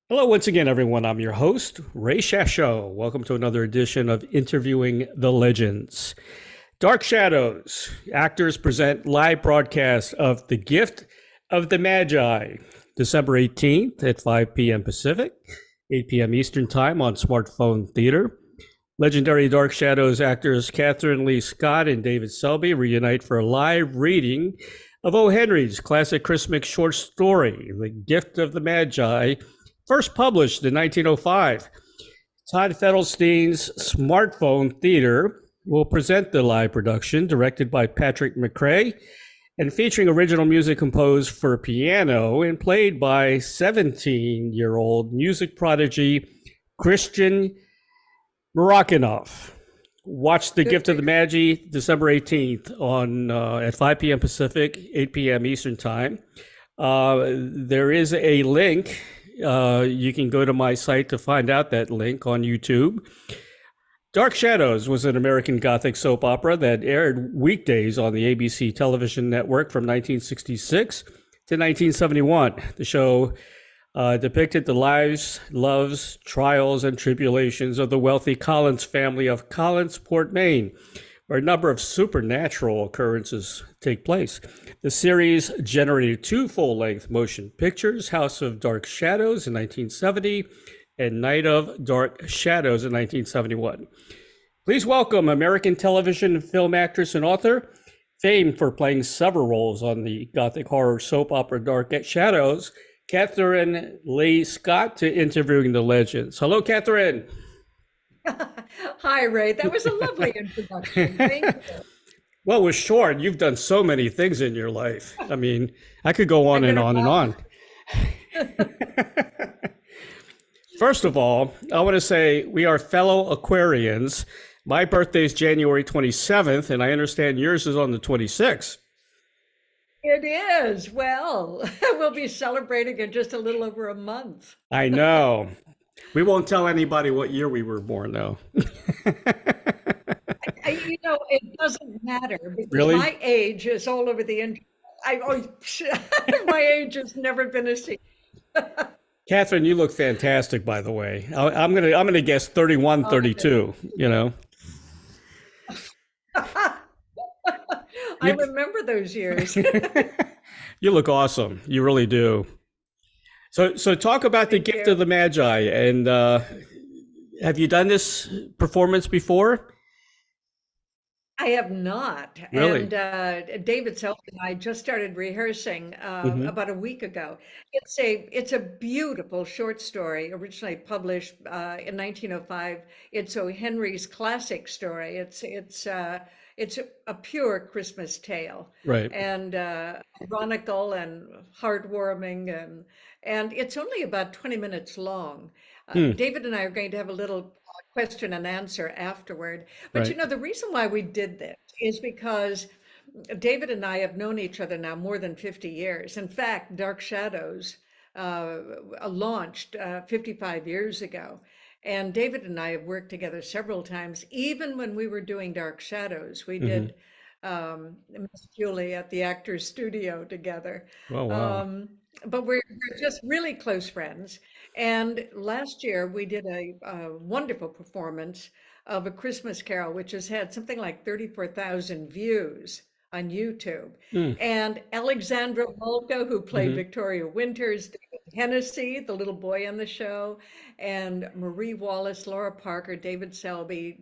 Hello, once again, everyone. I'm your host, Ray Shasho. Welcome to another edition of Interviewing the Legends. Dark Shadows. Actors present live broadcast of The Gift of the Magi, December 18th at 5 p.m. Pacific, 8 p.m. Eastern Time on Smartphone Theater. Legendary Dark Shadows actors Kathryn, Leigh Scott, and David Selby reunite for a live reading of O. Henry's classic Christmas short story, The Gift of the Magi, first published in 1905. Todd Feldstein's Smartphone Theater will present the live production, directed by Patrick McCray, and featuring original music composed for piano and played by 17-year-old music prodigy Christian Mirochnikoff. Watch The Gift of the Magi December 18th on at 5 p.m. Pacific, 8 p.m. Eastern Time. There is a link. You can go to my site to find out that link on YouTube. Dark Shadows was an American Gothic soap opera that aired weekdays on the ABC television network from 1966 to 1971. The show depicted the lives, loves, trials, and tribulations of the wealthy Collins family of Collinsport, Maine, where a number of supernatural occurrences take place. The series generated two full-length motion pictures, House of Dark Shadows in 1970 and Night of Dark Shadows in 1971. Please welcome American television and film actress and author, famed for playing several roles on the Gothic horror soap opera Dark Shadows, Kathryn Leigh Scott, to Interviewing the Legends. Hello, Kathryn. Hi, Ray. That was a lovely introduction. Thank you. Well, it was short. You've done so many things in your life. I mean, I could go on and on and on. First of all, I want to say we are fellow Aquarians. My birthday is January 27th, and I understand yours is on the 26th. It is. Well, we'll be celebrating in just a little over a month. I know. We won't tell anybody what year we were born, though. It doesn't matter because Really? my age is all over the internet. My age has never been a secret. Kathryn, you look fantastic, by the way. I'm gonna guess 31, 32. You know. I remember those years. You look awesome. You really do. So talk about The Gift of the Magi, and have you done this performance before? I have not. Really? And David Selby and I just started rehearsing about a week ago. It's a beautiful short story, originally published in 1905. It's O. Henry's classic story. It's a pure Christmas tale, Right. and ironical and heartwarming, and it's only about 20 minutes long. David and I are going to have a little question and answer afterward. But Right. the reason why we did this is because David and I have known each other now more than 50 years. In fact, Dark Shadows launched 55 years ago. And David and I have worked together several times. Even when we were doing Dark Shadows, we Hmm. did Miss Julie at the Actors Studio together. Oh, wow. But we're just really close friends. And last year we did a wonderful performance of A Christmas Carol, which has had something like 34,000 views on YouTube. Mm. And Alexandra Volka, who played Hmm. Victoria Winters, David Hennessy, the little boy on the show, and Marie Wallace, Laura Parker, David Selby,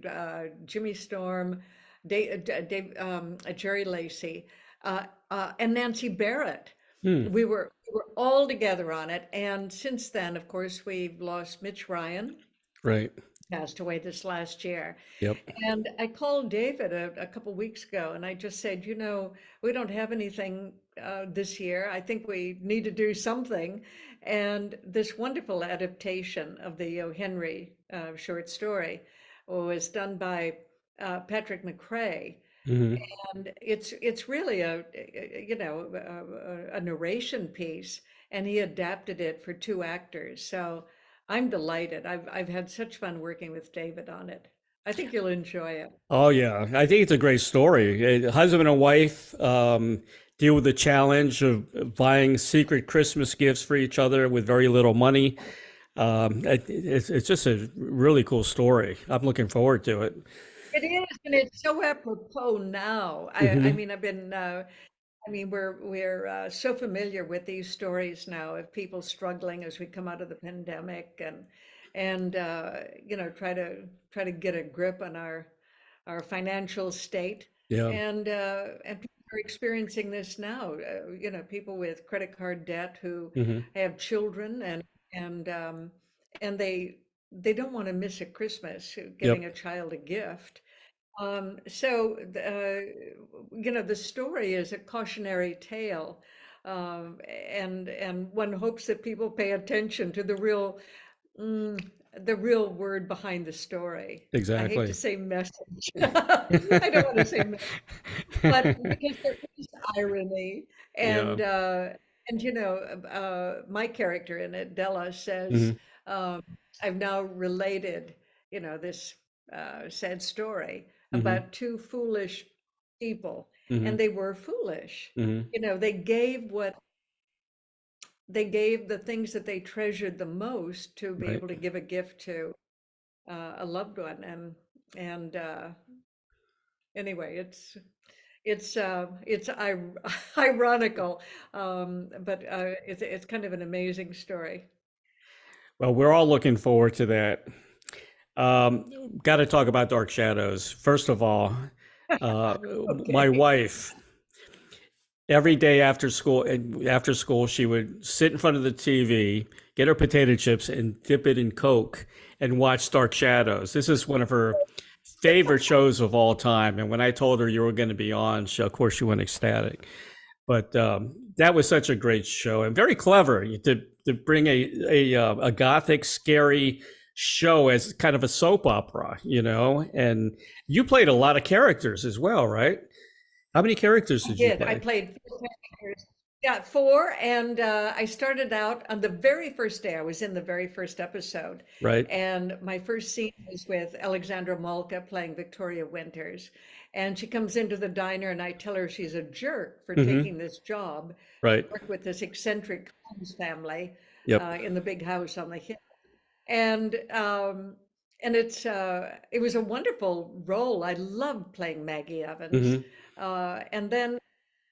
Jimmy Storm, Jerry Lacey, and Nancy Barrett. Mm. We were all together on it. And since then, of course, we've lost Mitch Ryan, Right. passed away this last year. Yep. And I called David a couple weeks ago and I just said, we don't have anything this year. I think we need to do something. And this wonderful adaptation of the O. Henry short story was done by Patrick McCray. Hmm. And it's really a narration piece, and he adapted it for two actors. So I'm delighted. I've had such fun working with David on it. I think you'll enjoy it. Oh, yeah. I think it's a great story. Husband and wife deal with the challenge of buying secret Christmas gifts for each other with very little money. It's just a really cool story. I'm looking forward to it. It is, and it's so apropos now. I Hmm. mean, I mean, we're so familiar with these stories now of people struggling as we come out of the pandemic, and you know, try to get a grip on our financial state, Yeah. and people are experiencing this now. You know, people with credit card debt who Hmm. have children, and and they don't want to miss a Christmas giving Yep. a child a gift. So, you know, the story is a cautionary tale, and one hopes that people pay attention to mm, the real word behind the story. I hate to Exactly. say message. I don't want to say message, but because there is irony, Yeah. and you know, my character in it, Della, says, Hmm. um, I've now related, you know, this sad story Hmm. about two foolish people, Hmm. and they were foolish. Hmm. You know, they gave the things that they treasured the most to be Right. able to give a gift to a loved one, and anyway, it's ironical, but it's kind of an amazing story. Well, we're all looking forward to that. Got to talk about Dark Shadows. First of all, uh, my Okay. wife, every day after school, she would sit in front of the TV, get her potato chips, and dip it in Coke and watch Dark Shadows. This is one of her favorite shows of all time. And when I told her you were going to be on, of course, she went ecstatic. But that was such a great show and very clever to bring a gothic, scary show as kind of a soap opera, you know. And you played a lot of characters as well, right? How many characters I did you did. I play? played 4 characters. Yeah, four, and I started out on the very first day. I was in the very first episode, Right. and my first scene was with Alexandra Malka playing Victoria Winters, and she comes into the diner, and I tell her she's a jerk for Mm-hmm. taking this job, Right. work with this eccentric Collins family Yep. in the big house on the hill, and it was a wonderful role. I loved playing Maggie Evans, Mm-hmm. and then.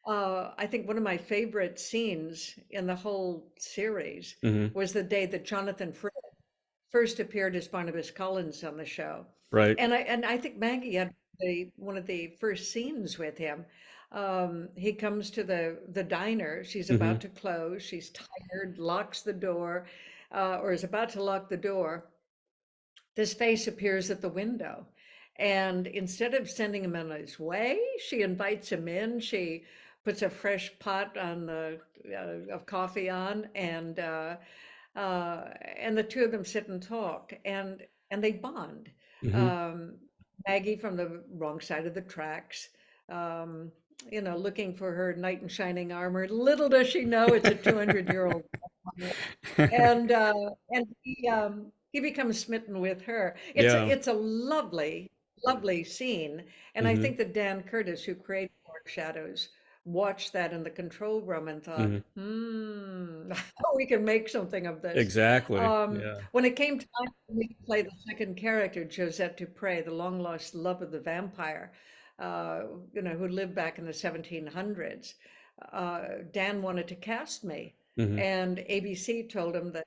I think one of my favorite scenes in the whole series Mm-hmm. was the day that Jonathan Frid first appeared as Barnabas Collins on the show. Right. And I think Maggie had one of the first scenes with him. He comes to the diner. She's Mm-hmm. about to close. She's tired, locks the door, or is about to lock the door. This face appears at the window. And instead of sending him on his way, she invites him in. She puts a fresh pot on of coffee on, and the two of them sit and talk, and they bond. Mm-hmm. Um, Maggie from the wrong side of the tracks, um, you know, looking for her knight in shining armor. Little does she know it's a 200-year-old, and he becomes smitten with her. Yeah. It's a lovely scene, and I Mm-hmm. think that Dan Curtis, who created Dark Shadows, watched that in the control room and thought, Mm-hmm. we can make something of this. Exactly. Yeah. When it came time for me to play the second character, Josette Dupre, the long lost love of the vampire, uh, you know, who lived back in the 1700s, Dan wanted to cast me, Mm-hmm. and ABC told him that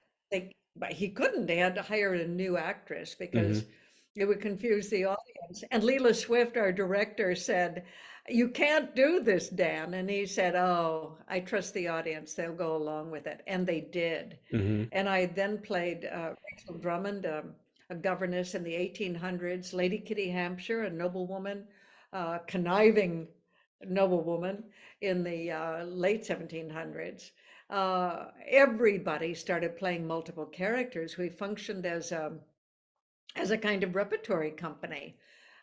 but he couldn't. They had to hire a new actress because Mm-hmm. it would confuse the audience. And Leela Swift, our director, said, "You can't do this, Dan." And he said, "Oh, I trust the audience. They'll go along with it." And they did. Mm-hmm. And I then played Rachel Drummond, a governess in the 1800s, Lady Kitty Hampshire, a noblewoman, conniving noblewoman in the late 1700s. Everybody started playing multiple characters. We functioned as a kind of repertory company.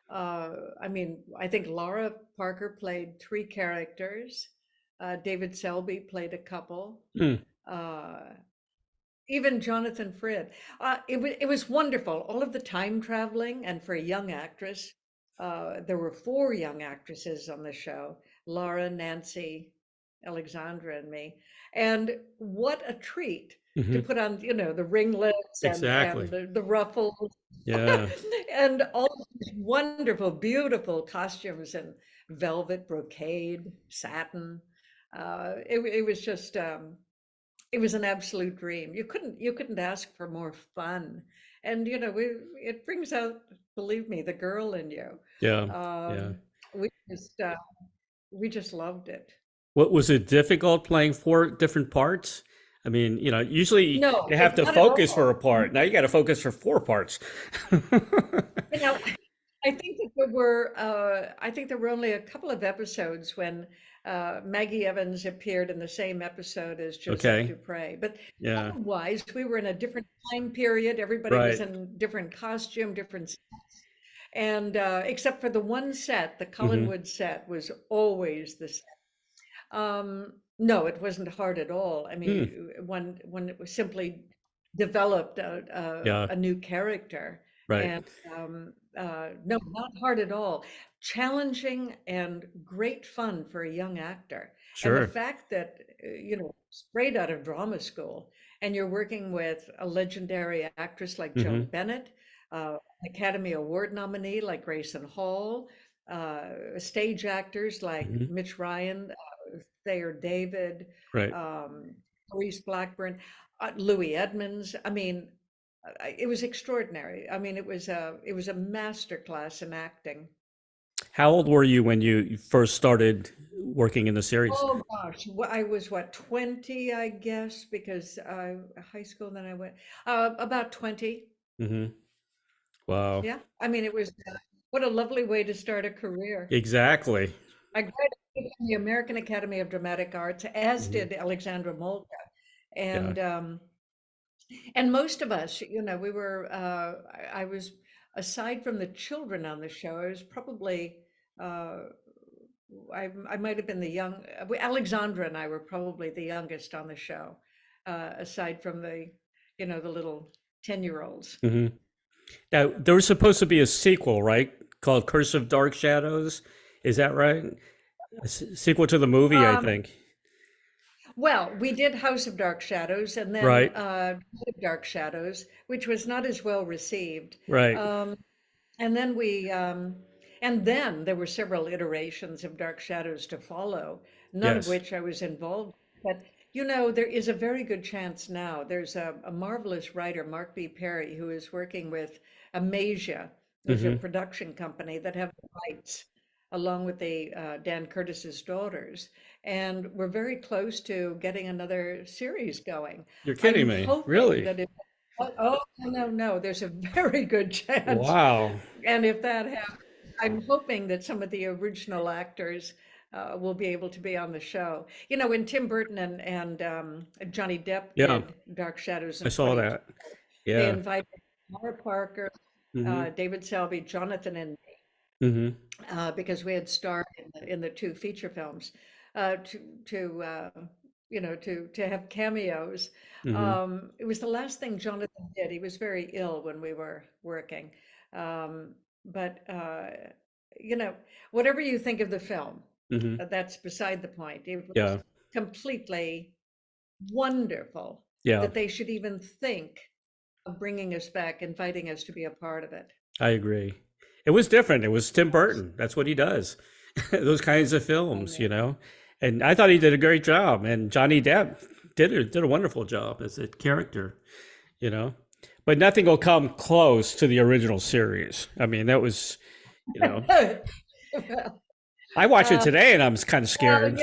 I mean, I think Laura Parker played three characters. David Selby played a couple. Mm. Uh, Even Jonathan Frid. It was wonderful. All of the time traveling, and for a young actress, there were four young actresses on the show: Laura, Nancy, Alexandra and me. And what a treat to Hmm. put on, the ringlets and Exactly. the ruffles Yeah. and all these wonderful, beautiful costumes and velvet, brocade, satin. It was just it was an absolute dream. You couldn't ask for more fun. And it brings out, believe me, the girl in you. Yeah. Yeah. Um, we just we just loved it. What was it difficult playing four different parts? I mean, usually No, you have to not at focus for all. a part. Now you got to focus for four parts. You know, I think there were only a couple of episodes when Maggie Evans appeared in the same episode as Josette Okay. Dupre. But Yeah. otherwise, we were in a different time period. Everybody was Right. in different costume, different sets. And except for the one set, the Hmm. Collinwood set was always the same. No, it wasn't hard at all. I mean, Hmm. when it was simply developed Yeah. a new character, Right. and no, not hard at all. Challenging and great fun for a young actor. And the Sure. fact that straight out of drama school, and you're working with a legendary actress like Joan Hmm. Bennett, an Academy Award nominee like Grayson Hall, stage actors like Hmm. Mitch Ryan, Thayer David, Right. um, Maurice Blackburn, Louis Edmonds. I mean, it was extraordinary. I mean, it was a master class in acting. How old were you when you first started working in the series? Oh gosh, I was what, 20, I guess, because high school, then I went about 20. Hmm. Wow. Yeah, I mean, it was what a lovely way to start a career. Exactly. I graduated from the American Academy of Dramatic Arts, as Hmm. did Alexandra Molka. Yeah. And most of us, we were, I was, aside from the children on the show, I was probably, uh, I might have been the young, Alexandra and I were probably the youngest on the show, aside from the little 10-year-olds. Hmm. Now, there was supposed to be a sequel, right? Called Curse of Dark Shadows. Is that right? Sequel to the movie, I Um, think. well, we did House of Dark Shadows and then Right. Dark Shadows, which was not as well received. Right. Um, And then and then there were several iterations of Dark Shadows to follow, none of Yes. which I was involved. But there is a very good chance now. There's a marvelous writer, Mark B. Perry, who is working with Amasia, who's a Hmm. production company that have the rights, along with the Dan Curtis's daughters. And we're very close to getting another series going. You're kidding I'm me. hoping Really? that oh, no, no, there's a very good chance. Wow. And if that happens, I'm hoping that some of the original actors will be able to be on the show. When Tim Burton and Johnny Depp Yeah, did Dark Shadows I in saw 2020, that. they Yeah. invited Mara Parker, Hmm. David Selby, Jonathan, and Hmm. because we had starred in the two feature films, to have cameos. Hmm. It was the last thing Jonathan did. He was very ill when we were working, but you know, whatever you think of the film, Hmm. that's beside the point. It was Yeah. completely wonderful Yeah. that they should even think of bringing us back, inviting us to be a part of it. I agree. It was different. It was Tim Burton. That's what he does. Those kinds of I films, know. And I thought he did a great job. And Johnny Depp did a wonderful job as a character, you know. But nothing will come close to the original series. I mean, that was, you know, Well, I watch it uh, today and I'm kind of well, scared.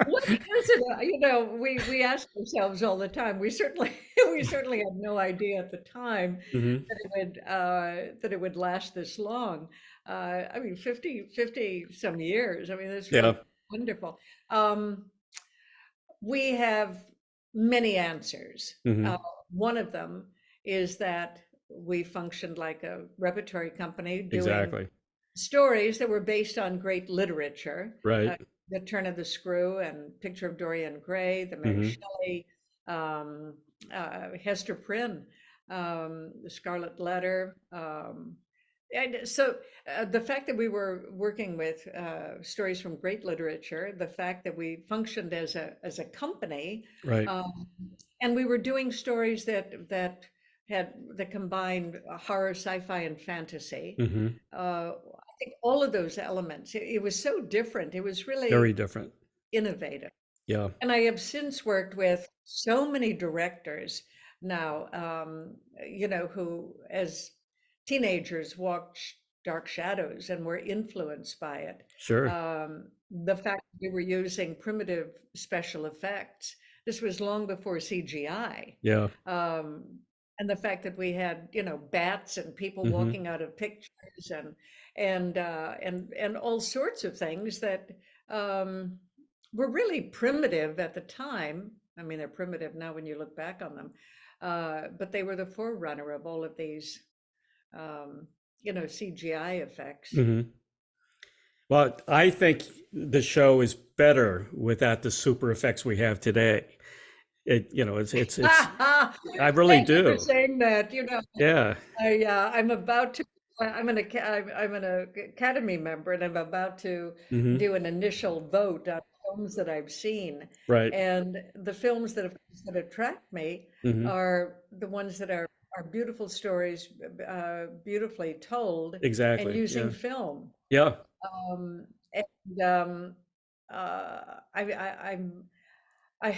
what is it? We ask ourselves all the time. We certainly we certainly had no idea at the time Hmm. that it would last this long. I mean, 50 some years. I mean, that's Yeah. really wonderful. Um, we have many answers. Hmm. Uh, One of them is that we functioned like a repertory company doing Exactly. stories that were based on great literature, Right. uh, The Turn of the Screw and Picture of Dorian Gray, the Mary Hmm. Shelley, um, Hester Prynne, The Scarlet Letter. And so the fact that we were working with stories from great literature, the fact that we functioned as a company, Right. um, and we were doing stories that combined horror, sci-fi, and fantasy. Hmm. I think all of those elements. It was so different. It was Very really different. innovative. Yeah. And I have since worked with so many directors now, who as teenagers walked dark shadows and were influenced by it. Sure. The fact that we were using primitive special effects, this was long before CGI. Yeah. And the fact that we had, bats and people Hmm. walking out of pictures and all sorts of things that um, were really primitive at the time. I mean, they're primitive now when you look back on them, but they were the forerunner of all of these, CGI effects. Hmm. Well, I think the show is better without the super effects we have today. It's I really Thank you for do. saying that. Yeah. I'm about to. I'm an Academy member, and I'm about to Hmm. do an initial vote on films that I've seen. Right. And the films that attract me Hmm. are the ones that are beautiful stories, beautifully told, and Exactly. using Yeah. film. Yeah. And I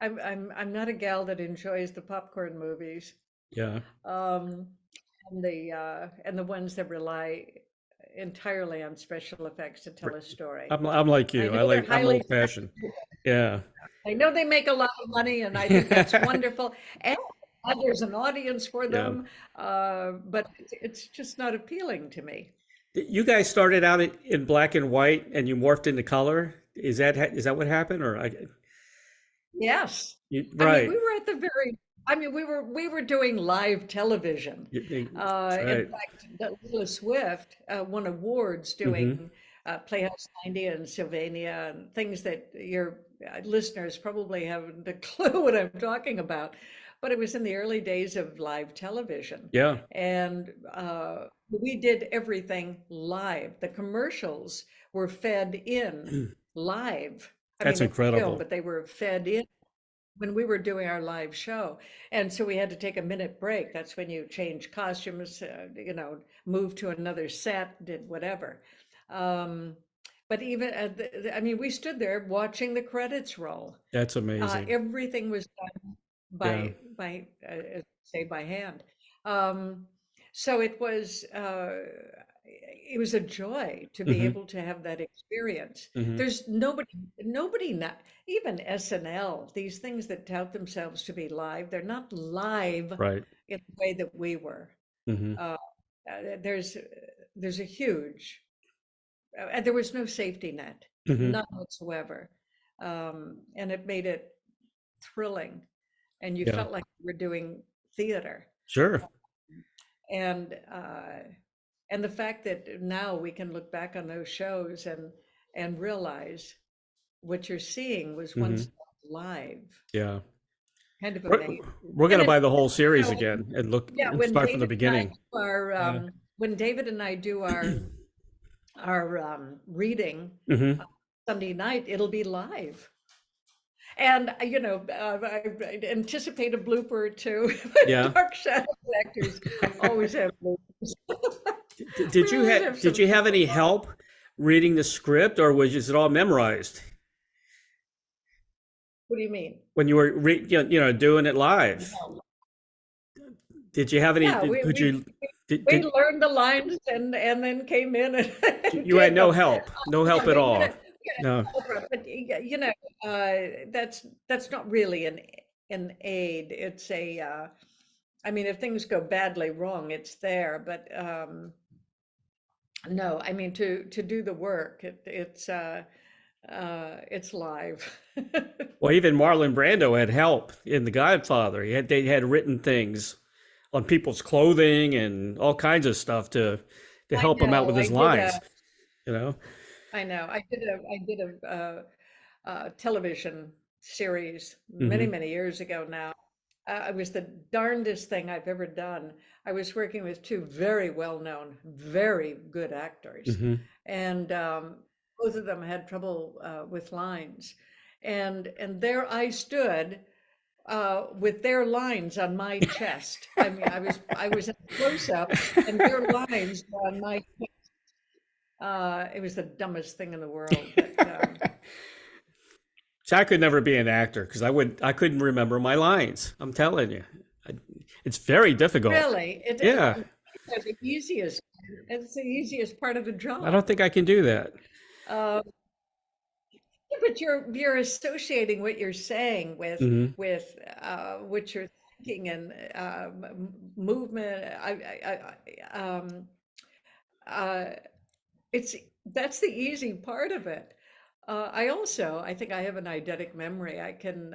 I'm not a gal that enjoys the popcorn movies. Yeah. Um, and the ones that rely entirely on special effects to tell a story. I'm like I you. know they're I'm highly old fashioned. Yeah. I know they make a lot of money, and I think that's wonderful. And there's an audience for Yeah. them, but it's just not appealing to me. You guys started out in black and white and you morphed into color. Is that what happened or Yes. I mean, right. we were at the very, I mean, we were doing live television. That's In right. fact, Taylor Swift won awards Hmm. doing Playhouse 90 and Sylvania and things that your listeners probably haven't a clue what I'm talking about. But it was in the early days of live television. Yeah. And we did everything live. The commercials were fed in live. I mean, That's they were filmed, incredible. but they were fed in when we were doing our live show. And so we had to take a minute break. That's when you change costumes, move to another set, did whatever. Um, but even, I mean, we stood there watching the credits roll. That's amazing. Everything was done Yeah. say by hand. Um, so it was a joy to be Hmm. able to have that experience. Hmm. There's nobody, not even SNL, these things that tout themselves to be live, they're not live Right. in the way that we were. Hmm. Uh, there's a huge, and there was no safety net, Hmm. none whatsoever. And it made it thrilling, and you Yeah. felt like you were doing theater. Sure. And the fact that now we can look back on those shows and realize what you're seeing was once Hmm. live, Yeah. kind of We're, amazing. we're And gonna it, buy the whole you series know, again and look yeah, and start from the beginning. Yeah. When David and I do our reading Hmm. Sunday night, it'll be live. And I anticipate a blooper or two. Yeah. Dark shadow actors always have bloopers. We always have Did some. you have any help reading the script, or was it all memorized What do you mean? when you were doing it live? No. Did you have any? Yeah, Could you? we Did learned the lines and then came in and you had did no them. help? No Yeah, help at all. we get No. Oprah, but that's not really an aid. It's I mean, if things go badly wrong, it's there, but no, I mean to do the work, it's live. Well, even Marlon Brando had help in The Godfather. They had written things on people's clothing and all kinds of stuff to I help him out with know. his lines. You know. I know. I did a television series Hmm. many years ago now, it was the darndest thing I've ever done. I was working with two very well-known, very good actors, Hmm. and both of them had trouble with lines, and there I stood with their lines on my chest. I mean, I was in a close-up, and their lines were on my. It was the dumbest thing in the world, but So I could never be an actor because I couldn't remember my lines. I'm telling you, I, it's very difficult. really, Yeah, the easiest. It's the easiest part of the I don't job. think I can do that. Uh, yeah, but you're associating what you're saying Hmm. with what you're thinking and movement. Uh, it's that's the easy part of it. I think I have an eidetic memory. I can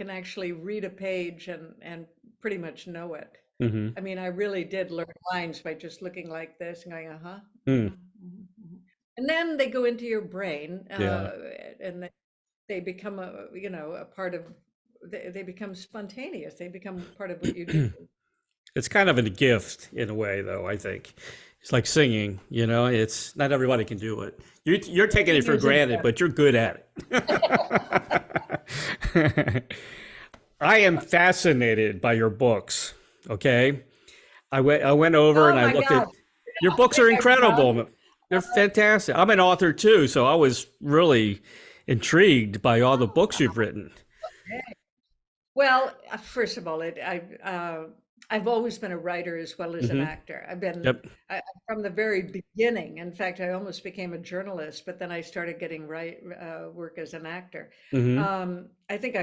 actually read a page and pretty much know it. Hmm. I mean, I really did learn lines by just looking like this and going, uh-huh, Mm. uh-huh, and then they go into your brain, Yeah, and they become a part of. They become spontaneous. They become part of what you do. it's kind of a gift in a way, though. I think it's like singing. You know, it's not everybody can do it. You're taking it Singing for is a granted, gift. but you're good at it. I am fascinated by your books. Okay, I went over and Oh I my looked at God. your I books think are I've probably incredible. They're fantastic. I'm an author too, so I was really intrigued by all the books you've written. Well, first of all, I've always been a writer as well as an Hmm. actor. I've been Yep. from the very beginning. In fact, I almost became a journalist, but then I started getting work as an actor. Hmm. I think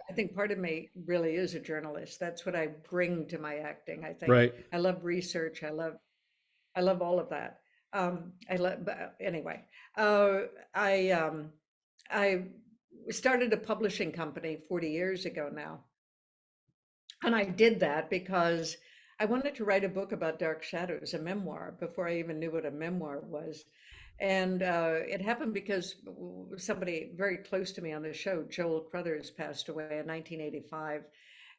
I think part of me really is a journalist. That's what I bring to my acting. I think Right. I love research. I love all of that. I love, anyway. Uh, I I started a publishing company 40 years ago now. And I did that because I wanted to write a book about dark shadows, a memoir, before I even knew what a memoir was. And it happened because somebody very close to me on the show, Joel Crothers, passed away in 1985.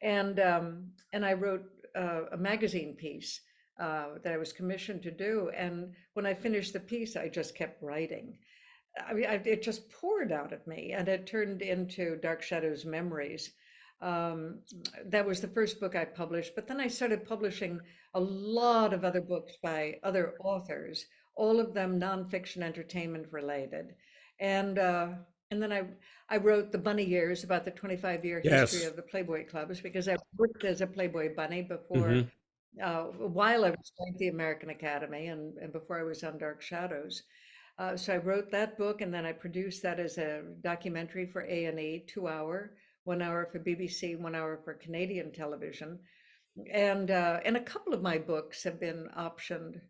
And I wrote a magazine piece that I was commissioned to do. And when I finished the piece, I just kept writing. I mean, it just poured out of me, and it turned into Dark Shadows Memories. Um, that was the first book I published, but then I started publishing a lot of other books by other authors, all of them nonfiction entertainment related. And uh, and then I wrote The Bunny Years about the 25-year history Yes. of the Playboy clubs because I worked as a Playboy bunny before, Hmm. while I was at the American Academy and before I was on Dark Shadows. So I wrote that book, and then I produced that as a documentary for A&E, 2 hour, 1 hour for BBC, 1 hour for Canadian television, and a couple of my books have been optioned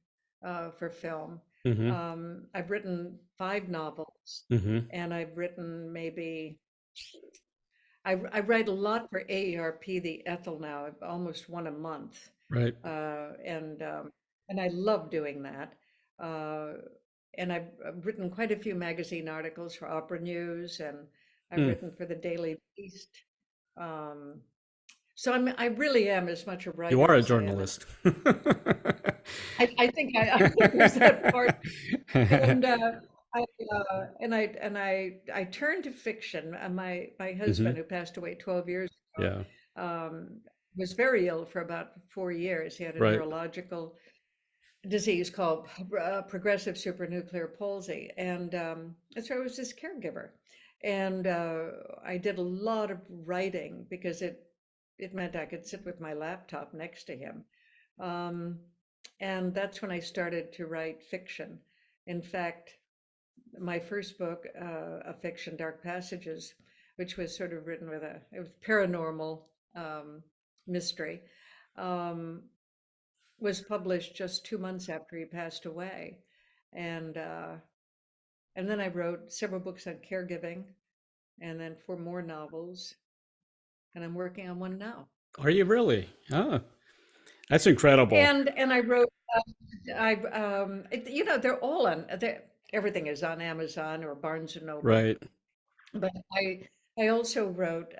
for film. Hmm. I've written 5 novels, Hmm. and I've written maybe I write a lot for AARP, the Ethel now. I've almost one a month, Right. uh, and um, and I love doing that. Uh, and I've written quite a few magazine articles for Opera News, and I've Mm. written for the Daily Beast. Um, so I really am as much a You writer are a as I am journalist. I think I think there's that part, and I turned to fiction. My husband, Hmm. who passed away 12 years Yeah. ago, was very ill for about 4 years. He had a Right. neurological disease called progressive supranuclear palsy, and so I was his caregiver, and I did a lot of writing because it meant I could sit with my laptop next to him, um, and that's when I started to write fiction. In fact, my first book, of fiction, Dark Passages, which was sort of written with it was paranormal um, mystery. Um, was published just 2 months after he passed away. And uh, and then I wrote several books on caregiving and then 4 more novels. And I'm working on one now. Are you really? Oh, that's incredible. And I wrote, they're all everything is on Amazon or Barnes and Noble. Right. But I also wrote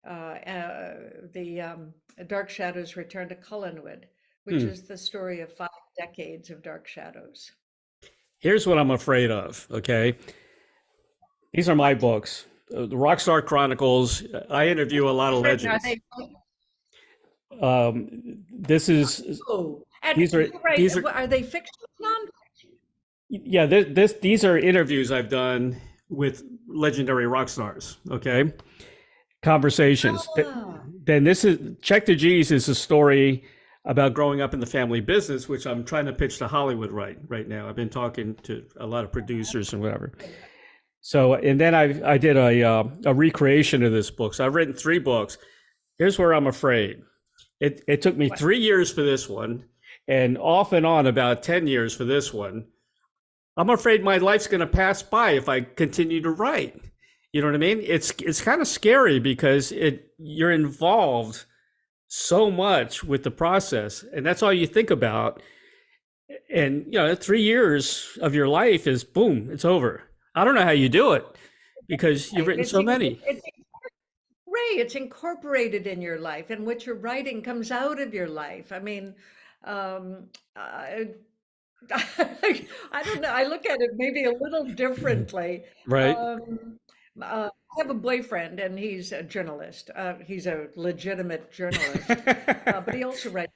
the Dark Shadows Return to Collinwood, which Hmm. is the story of 5 decades of Dark Shadows. Here's what I'm afraid of. Okay, these are my What? books, the Rockstar Chronicles. I interview a lot of Written, are legends. they? This is Oh, and these are right, these are are they fiction? Non. yeah. These are interviews I've done with legendary rock stars. Okay, conversations. Ah, Then this is Check the G's is a story about growing up in the family business, which I'm trying to pitch to Hollywood right now. I've been talking to a lot of producers and whatever. So, and then I did a recreation of this book. So I've written 3 books. Here's where I'm afraid. It took me what? 3 years for this one, and off and on about 10 years for this one. I'm afraid my life's going to pass by if I continue to write. You know what I mean? It's kind of scary because you're involved so much with the process, and that's all you think about. And 3 years of your life is boom, it's over. I don't know how you do it because you've Right. written so many. Ray, it's incorporated in your life, and what you're writing comes out of your life. I mean, I, I don't know. I look at it maybe a little differently. Right. Um, I have a boyfriend, and he's a journalist. He's a legitimate journalist, but he also writes.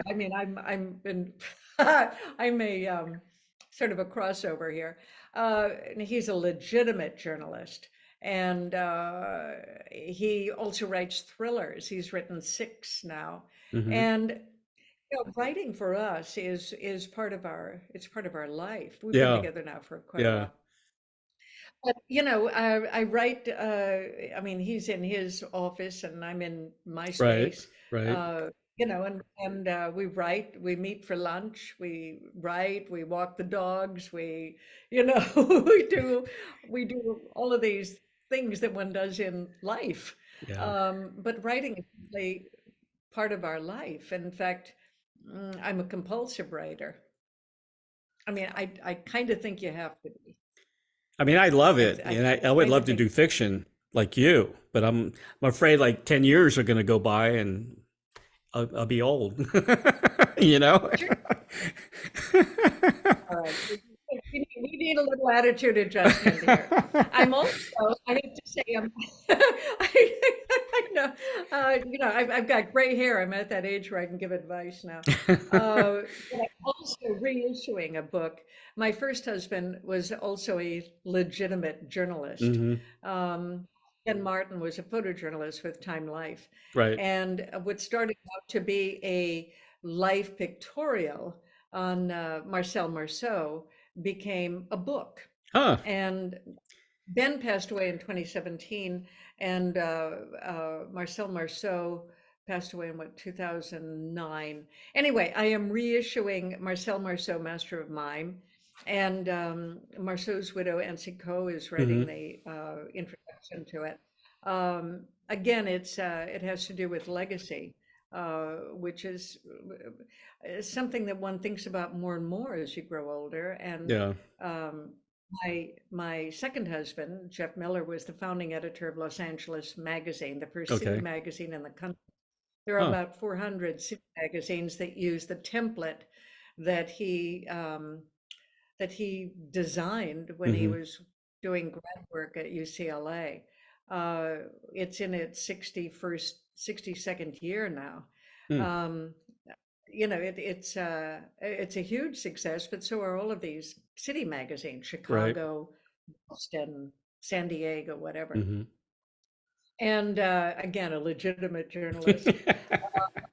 I mean, I'm in, I'm a sort of a crossover here. And he's a legitimate journalist, and he also writes thrillers. He's written 6 now, Hmm. and writing for us is part of our life. We've been Yeah. together now for quite a Yeah. while. But I write. I mean, he's in his office, and I'm in my Right. space. Right. And we write. We meet for lunch. We write. We walk the dogs. We do all of these things that one does in life. Yeah. But writing is really part of our life. In fact, I'm a compulsive writer. I mean, I kind of think you have to be. I mean, I love it, I and I would kind love of to think. do fiction like you, but I'm afraid like 10 years are going to go by and I'll be old. you know. Sure. All right. We need a little attitude adjustment here. I'm also, I have to say, I know, I've got gray hair. I'm at that age where I can give advice now. But I'm also reissuing a book. My first husband was also a legitimate journalist. Hmm. Um, Ken Martin was a photojournalist with Time Life. Right. And what started out to be a life pictorial on Marcel Marceau became a book. Huh. And Ben passed away in 2017, and Marcel Marceau passed away in 2009. Anyway, I am reissuing Marcel Marceau, Master of Mime, and Marceau's widow, Nancy Coe, is writing Hmm. the introduction to it. Again, it has to do with legacy, which is something that one thinks about more and more as you grow older. And Yeah. um, my second husband, Jeff Miller, was the founding editor of Los Angeles Magazine, the first city Okay. magazine in the country. There are Huh. about 400 city magazines that use the template that he designed when he Hmm. was doing grad work at UCLA. It's in its 62nd year now. Hmm. Um, it's a huge success, but so are all of these city magazines, Right. Chicago, Boston, San Diego, whatever. Hmm. And again, a legitimate journalist.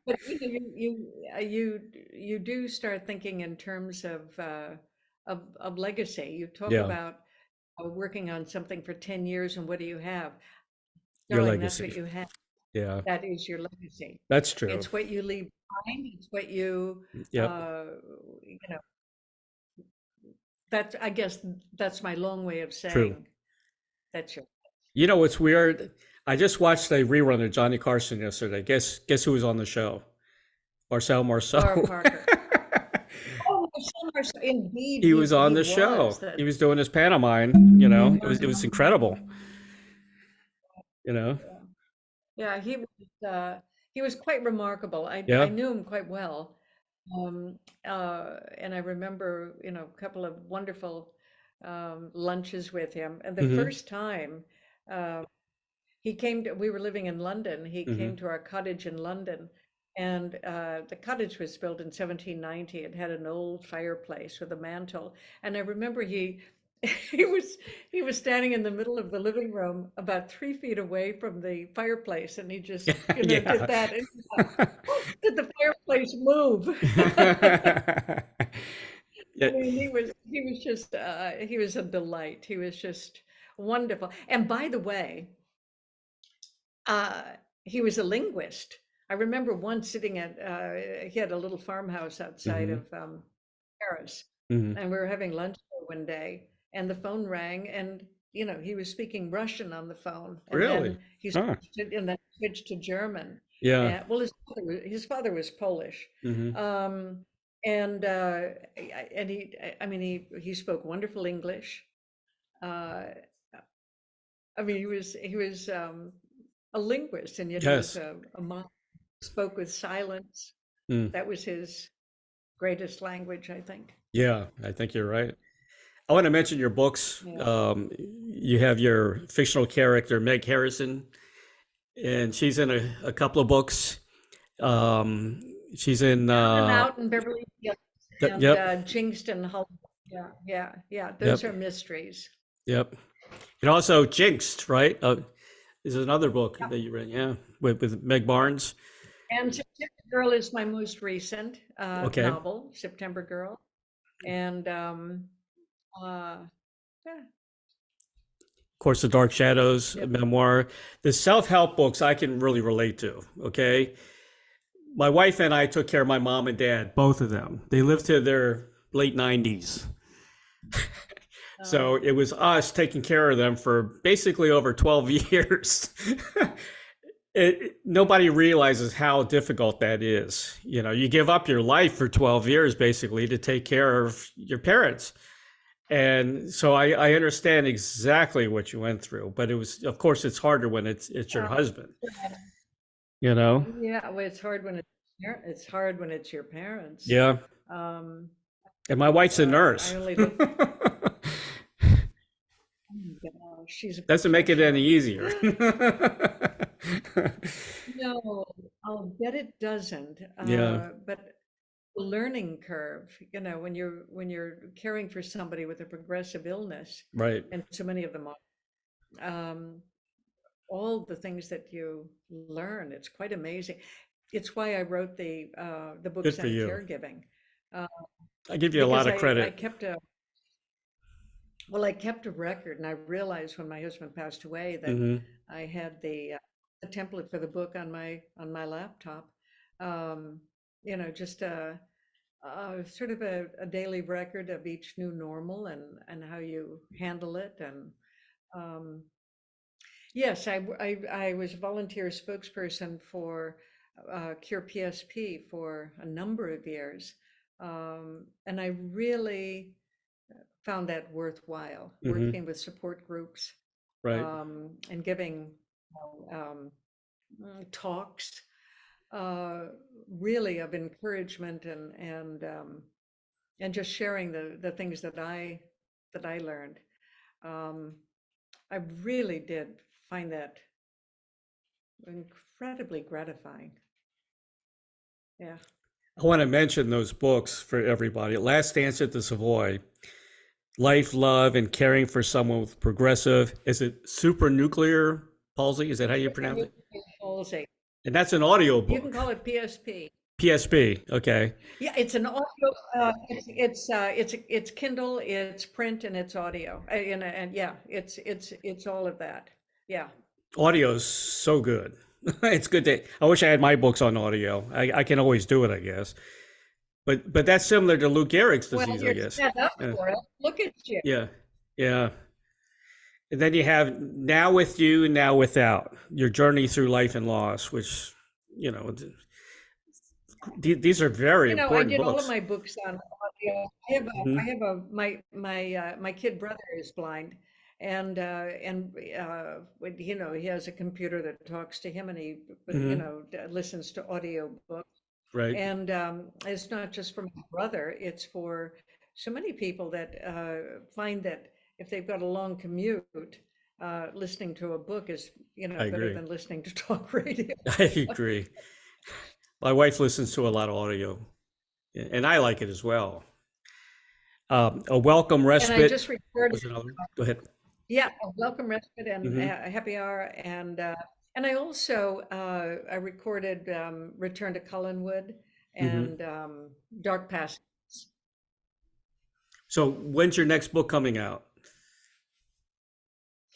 But you do start thinking in terms of legacy. You talk Yeah. about working on something for 10 years, and what do you have? Your Darling, that's legacy. what you have. Yeah. That is your legacy. That's true. It's what you leave behind. It's what you, Yep. uh, you know, I guess that's my long way of True. saying that's your. You know what's weird? I just watched a rerun of Johnny Carson yesterday. Guess who was on the show? Marcel Marceau. Laura Parker. Oh, indeed, He was on he the show. was. That. He was doing his pantomime. It was incredible. You know. Yeah, he was quite remarkable. I Yeah. knew him quite well. And I remember, a couple of wonderful lunches with him. And the Hmm. first time uh, we were living in London. He came Hmm. to our cottage in London, and the cottage was built in 1790. It had an old fireplace with a mantel, and I remember he was he was standing in the middle of the living room, about 3 feet away from the fireplace, and he just did Yeah. that. And I thought, "Oh, did the fireplace move?" Yeah. I mean, he was a delight. He was just wonderful. And by the way, uh, he was a linguist. I remember once sitting he had a little farmhouse outside Hmm. of Paris, Hmm. and we were having lunch there one day, and the phone rang, and he was speaking Russian on the phone, and Really? then he Huh. switched and then switched to German. Yeah. And well, his father was Polish, Hmm. um, and I mean, he spoke wonderful English. Uh, I mean, he was a linguist, and yet he was Yes. a monk. Spoke with silence. Mm. That was his greatest language, I think. Yeah, I think you're right. I want to mention your books. Yeah. You have your fictional character, Meg Harrison, and she's in a couple of books. Um, she's in, Down and Out in Beverly Hills and yep, Jinxed and Hull. Yeah, yeah, yeah. Those yep, are mysteries. yep. And also Jinxed, right? Is another book Yeah. that you read, yeah, with Meg Barnes. And September Girl is my most recent Okay. Of novel, September Girl. And uh, yeah, course, The Dark Shadows, a yep. memoir. The self-help books I can really relate to, okay? My wife and I took care of my mom and dad, both of them. They lived to their late 90s. Uh, So it was us taking care of them for basically over 12 years. Nobody realizes how difficult that is. You give up your life for 12 years basically to take care of your parents. And so I understand exactly what you went through, but it was, of course, it's harder when it's your yeah, husband, you know? yeah. Well, it's hard when it's your parents. Yeah. Um, And my wife's a I nurse. only look. Oh my gosh, she's a Doesn't make it any professional. easier. No, I'll bet it doesn't. Yeah, But the learning curve, when you're caring for somebody with a progressive illness, right. and so many of them are, all the things that you learn, it's quite amazing. It's why I wrote the Good books for on you. caregiving, uh, I give you a lot because of I credit. kept I kept a record, and I realized when my husband passed away that Hmm. I had the template for the book on my laptop. Um, just sort of a daily record of each new normal and how you handle it. And um, yes, I was a volunteer spokesperson for Cure PSP for a number of years, and I really found that worthwhile, Hmm. working with support groups, Right. and giving talks, uh, really of encouragement and just sharing the things that I learned. Um, I really did find that incredibly gratifying. Yeah. I want to mention those books for everybody. Last Dance at the Savoy, Life, Love, and Caring for Someone with Progressive. Is it Supranuclear Palsy? Is that how you pronounce it? Palsy. And that's an audio You can book. call it PSP. PSP. Okay. Yeah, it's an audio. It's Kindle, it's print, and it's audio. And yeah, it's all of that. Yeah. Audio is so good. It's good to. I wish I had my books on audio. I can always do it, I guess. But that's similar to Lou Gehrig's Well, disease, I you're guess. set up Yeah. for it. Look at you. Yeah. Yeah. And then you have Now With You, Now Without, your journey through life and loss, which, you know, these are very I important did all of books. my books on audio. I have a, Hmm. I have a, my kid brother is blind, you know, he has a computer that talks to him, and he, you Hmm. know, listens to audio books. Right. And it's not just for my brother, it's for so many people that find that if they've got a long commute, listening to a book is, you know, I better agree. than listening to talk radio. I agree. My wife listens to a lot of audio, and I like it as well. A welcome And I respite just recorded, was another. Go ahead. yeah, a welcome respite and Hmm. a happy hour, and I also I recorded Return to Collinwood Hmm. and Dark Passages. So when's your next book coming out?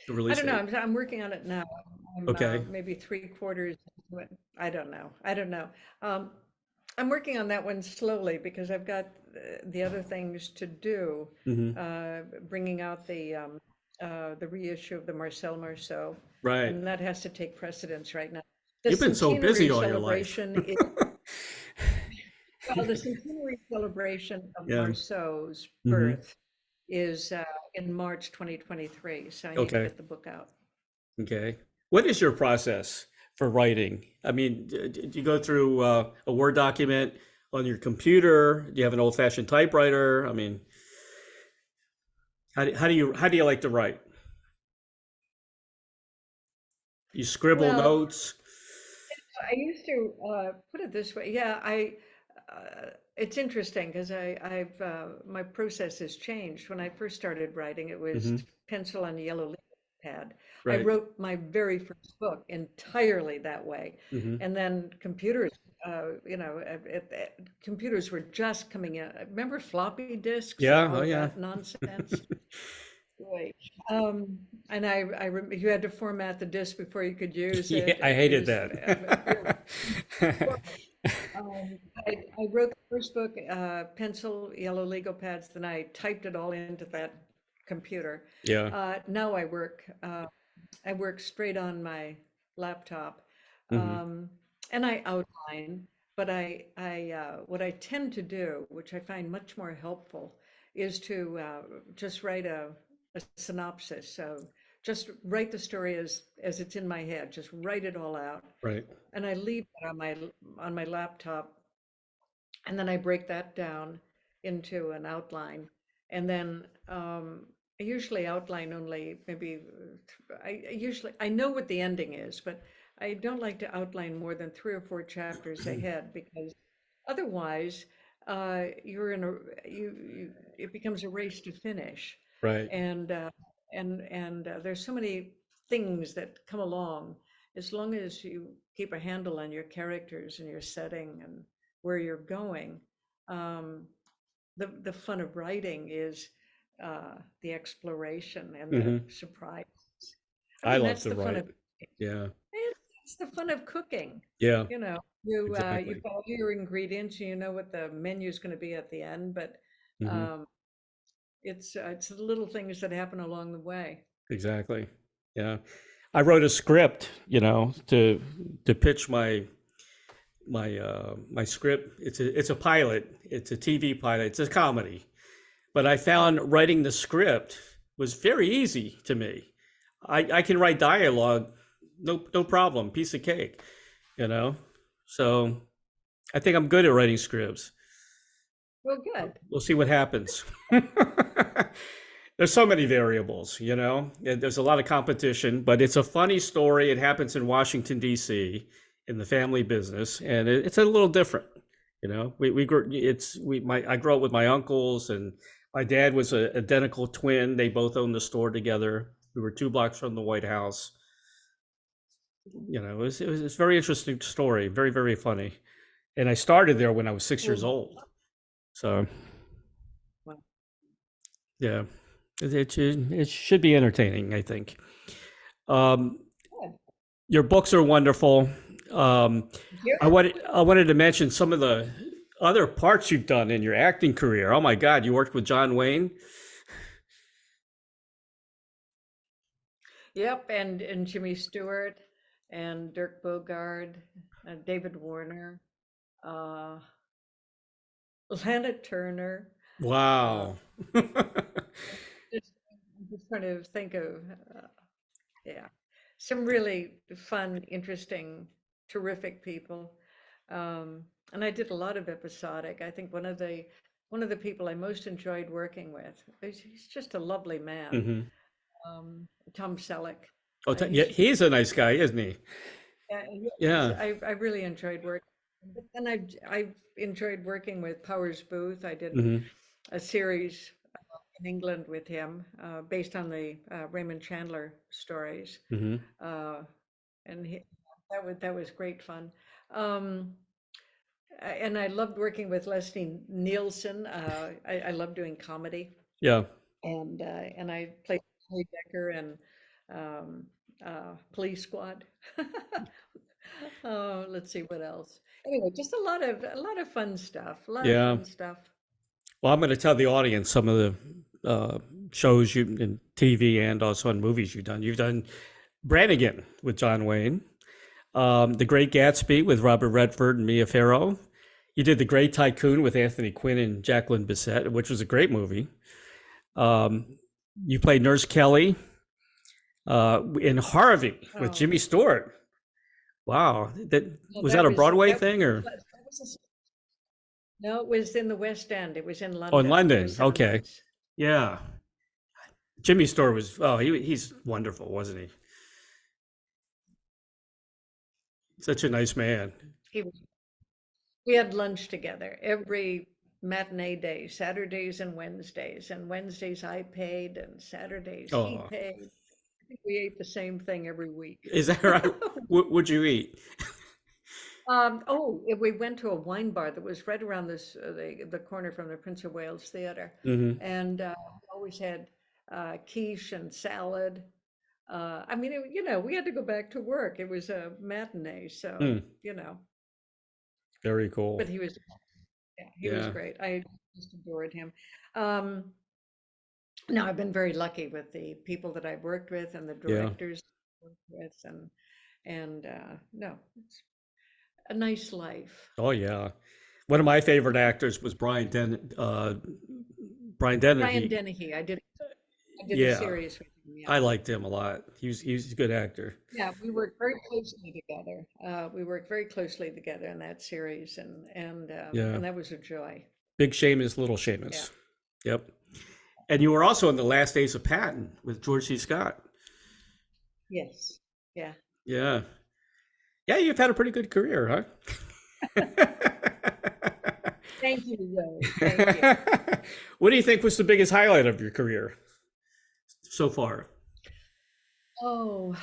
The I release don't know. date? I'm working on it now. I'm Okay. maybe three quarters into it. I don't know. I don't know. Um, I'm working on that one slowly because I've got the other things to do. Hmm. Bringing out the reissue of the Marcel Marceau, Right. and that has to take precedence right now. The You've been so busy centenary all your life. celebration is, well, the centenary celebration of Yeah. Marceau's Hmm. birth is in March 2023. So I need to Okay. get the book out. Okay. What is your process for writing? I mean, do you go through a Word document on your computer? Do you have an old-fashioned typewriter? I mean, how do you like to write? You scribble Well, notes? I used to put it this way. Yeah, it's interesting because I've my process has changed. When I first started writing, it was Hmm. pencil on yellow legal pad. I Right. wrote my very first book entirely that way, Hmm. and then computers. You know, computers were just coming in. Remember floppy disks and Yeah. all Oh, of yeah. that nonsense? Right. And you had to format the disk before you could use Yeah, it. I It hated was that. I wrote the first book, pencil, yellow legal pads, then I typed it all into that computer. Yeah. Now I work straight on my laptop, Hmm. um, and I outline. But what I tend to do, which I find much more helpful, is to just write a synopsis. So just write the story as it's in my head. Just write it all out, Right. and I leave that on my laptop, and then I break that down into an outline, and then I usually outline only maybe I know what the ending is, but I don't like to outline more than three or four chapters ahead because otherwise you're in a it becomes a race to finish, Right. and there's so many things that come along. As long as you keep a handle on your characters and your setting and where you're going. Um, the fun of writing is the exploration and the Hmm. surprise. I I mean, love that's to the fun write. of Yeah. it's the fun of cooking. Yeah. You know, Exactly. you've got all your ingredients, and you know what the menu is going to be at the end, but Hmm. um, it's the little things that happen along the way. Exactly. Yeah. I wrote a script, to pitch my script. It's a pilot. It's a TV pilot. It's a comedy. But I found writing the script was very easy to me. I can write dialogue, no problem, piece of cake, you know. So I think I'm good at writing scripts. Well, good. We'll see what happens. There's so many variables, and there's a lot of competition, but it's a funny story. It happens in Washington, D.C., in the family business, and it's a little different. We grew, I grew up with my uncles, and my dad was an identical twin. They both owned the store together. We were 2 blocks from the White House. It's a very interesting story, very, very funny. And I started there when I was 6 years Well, old. So, well, yeah. It should be entertaining, I think. Um, good. your books are wonderful. Um, You- I wanted to mention some of the other parts you've done in your acting career. Oh my God, you worked with John Wayne. Yep, and Jimmy Stewart and Dirk Bogarde, David Warner, uh, Lana Turner. Uh, Wow. just just trying to think of, yeah, some really fun, interesting, terrific people. And I did a lot of episodic. I think one of the people I most enjoyed working with, he's just a lovely man, Hmm. Tom Selleck. Oh, yeah, He's he's a nice guy, isn't he? Yeah, Yeah. I really enjoyed working. But then I've enjoyed working with Powers Booth. I did Hmm. a series in England with him based on the Raymond Chandler stories, Hmm. uh, and that was great fun. Um, and I loved working with Leslie Nielsen. I love doing comedy, Yeah. and I played Holly Decker and um, Police Squad. Oh, let's see what else. Anyway, just a lot of fun stuff. A lot of Yeah. fun stuff. Well, I'm going to tell the audience some of the shows you in TV and also in movies you've done. You've done Brannigan with John Wayne, The Great Gatsby with Robert Redford and Mia Farrow. You did The Great Tycoon with Anthony Quinn and Jacqueline Bisset, which was a great movie. Um, you played Nurse Kelly in Harvey with Oh, Jimmy Stewart. Wow, that no, was that that a was Broadway that thing or that was no, it was in the West End. It was in oh in London for London? seven Okay, months. yeah. Jimmy Stewart was he's wonderful, wasn't he? Such a nice man. He was, we had lunch together every matinee day, Saturdays and Wednesdays I paid, and Saturdays he Oh, paid. I think we ate the same thing every week. is that right? What would you eat? We went to a wine bar that was right around the corner from the Prince of Wales Theatre, Hmm. and we always had quiche and salad. I mean, we had to go back to work. It was a matinee, so Hmm. you know. Very cool. But he was Yeah, great. I just adored him. Um, no, I've been very lucky with the people that I've worked with and the yeah. directors I've worked with, and no, it's a nice life. Oh yeah. One of my favorite actors was Brian Den. Brian Brian Dennehy. Dennehy, I did a Yeah, series with him, yeah. I liked him a lot. He was a good actor. Yeah, we worked very closely together. We worked very closely together in that series, Yeah, and that was a joy. Big Seamus, Little Yeah. Seamus. Yep. And you were also in The Last Days of Patton with George C. Scott. Yes. Yeah. Yeah. Yeah, you've had a pretty good career, huh? Thank you, Ray. Thank you. What do you think was the biggest highlight of your career so far? Oh,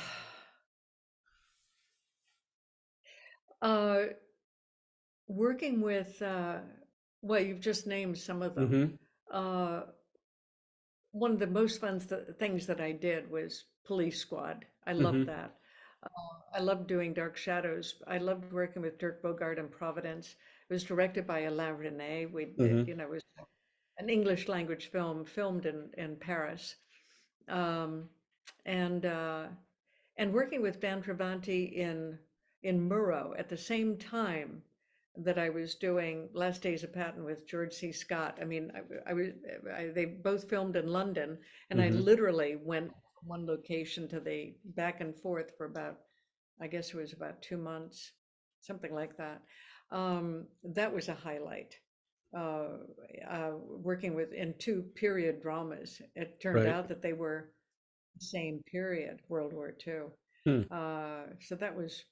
uh, working with, well, you've just named some of them. Hmm. Uh, One of the most fun things that I did was Police Squad. I loved Hmm. that. I loved doing Dark Shadows. I loved working with Dirk Bogarde in Providence. It was directed by Alain Resnais. Hmm. It was an English language film filmed in Paris. Um, and uh, and working with Dan Travanti in Murrow at the same time that I was doing Last Days of Patton with George C. Scott. I mean, they both filmed in London, and I Hmm. literally went from one location to the back and forth for about, I guess it was about 2 months, something like that. That was a highlight. Uh, Working with in two period dramas, it turned Right. out that they were the same period, World War II. Hmm. So uh, that was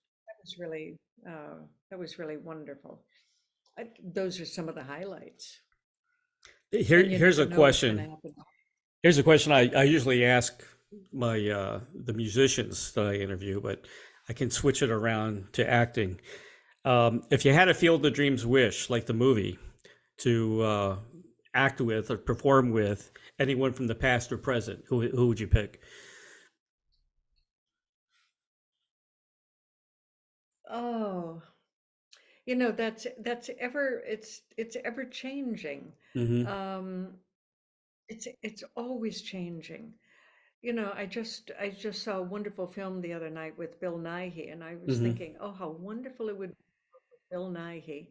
really wonderful. Those are some of the highlights, Here, and you here's never a know what's going to question. happen. Here's a question I usually ask my the musicians that I interview, but I can switch it around to acting. If you had a Field of Dreams wish, like the movie, to act with or perform with anyone from the past or present, who would you pick? Oh, it's ever changing. Hmm. Um, it's always changing. I just saw a wonderful film the other night with Bill Nighy, and I was Hmm. thinking, oh, how wonderful it would be with Bill Nighy.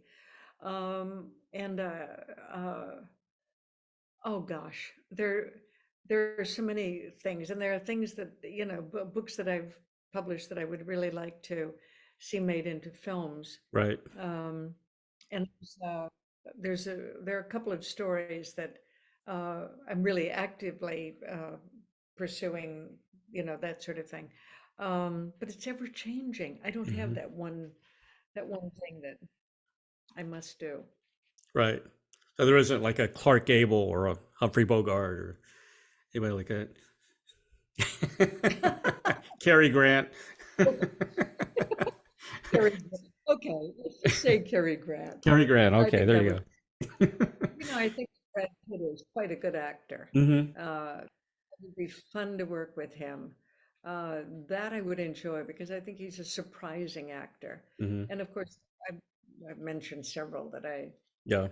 And uh, oh gosh, there. there are so many things, and there are things that, books that I've published that I would really like to see made into films. Right. And there are a couple of stories that I'm really actively pursuing, that sort of thing. But it's ever changing. I don't have that one thing that I must do. Right. So there isn't like a Clark Gable or a Humphrey Bogart or anybody like that. Cary Grant. Okay, let's just say Cary Grant. Cary Grant. Okay, there you go. I think Brad Pitt is quite a good actor. Mm-hmm. It would be fun to work with him. That I would enjoy because I think he's a surprising actor. Mm-hmm. And of course, I've mentioned several that Yeah.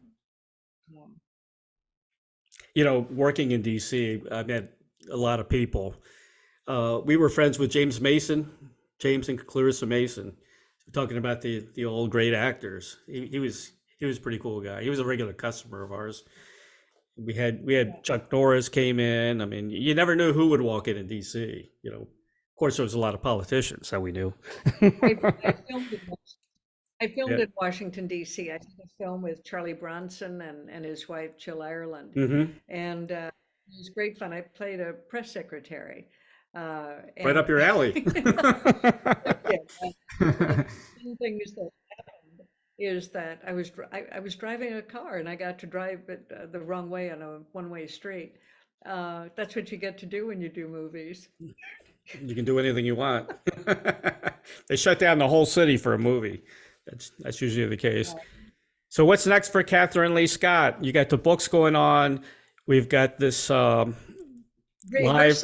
Working in DC, I met a lot of people. We were friends with James and Clarissa Mason. Talking about the old great actors. He was a pretty cool guy. He was a regular customer of ours. We had Chuck Norris came in. I mean, you never knew who would walk in DC. Of course, there was a lot of politicians that we knew. I filmed in Washington, D.C. I did a film with Charlie Bronson and his wife, Jill Ireland. Mm-hmm. And it was great fun. I played a press secretary. Right up your alley. Things that happened is that I was driving a car and I got to drive it the wrong way on a one-way street. That's what you get to do when you do movies. You can do anything you want. They shut down the whole city for a movie. That's usually the case. So what's next for Kathryn Leigh Scott? You got the books going on. We've got this live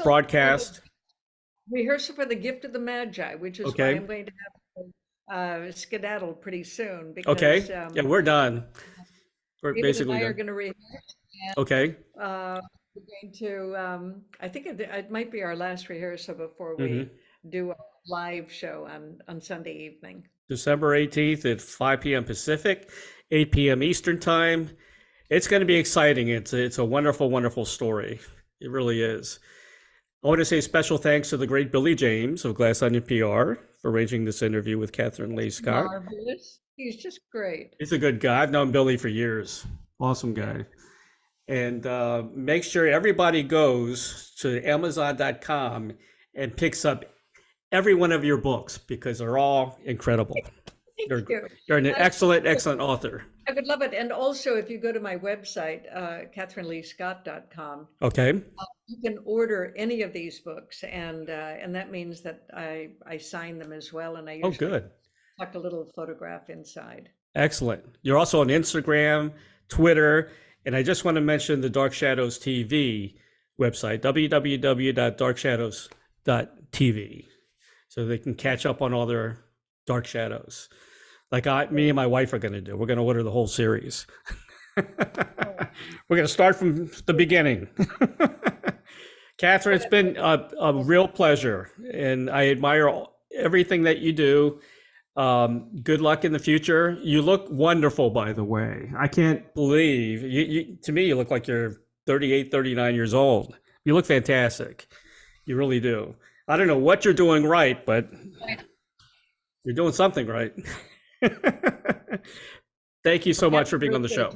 broadcast. Rehearsal for The Gift of the Magi, which is why I'm going to have skedaddle pretty soon. Because, yeah, we're done. We're basically and I done. are going to rehearse. Okay. We're going to, I think it might be our last rehearsal before we do a live show on Sunday evening. December 18th at 5 p.m. Pacific, 8 p.m. Eastern time. It's going to be exciting. It's a wonderful, wonderful story. It really is. I want to say special thanks to the great Billy James of Glass Onion PR for arranging this interview with Kathryn Leigh Scott. Marvelous. He's just great. He's a good guy. I've known Billy for years. Awesome guy. And make sure everybody goes to Amazon.com and picks up every one of your books because they're all incredible. You're an excellent author. I would love it. And also, if you go to my website, KathrynLeeScott.com, you can order any of these books, and that means that I sign them as well, and I usually tuck a little photograph inside. Excellent. You're also on Instagram, Twitter, and I just want to mention the Dark Shadows TV website, www.darkshadows.tv, so they can catch up on all their Dark Shadows. Like me and my wife are going to do. We're going to order the whole series. We're going to start from the beginning. Kathryn, it's been a real pleasure, and I admire everything that you do. Good luck in the future. You look wonderful, by the way. I can't believe, to me, you look like you're 38, 39 years old. You look fantastic. You really do. I don't know what you're doing right, but you're doing something right. Thank you so much for being on the show.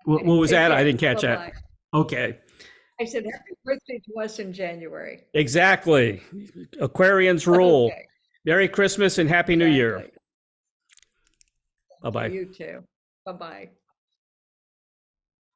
What was that? I didn't catch that. Okay. I said happy birthday to us in January. Exactly. Aquarians rule. Okay. Merry Christmas and Happy New Year. Bye-bye. You too. Bye-bye.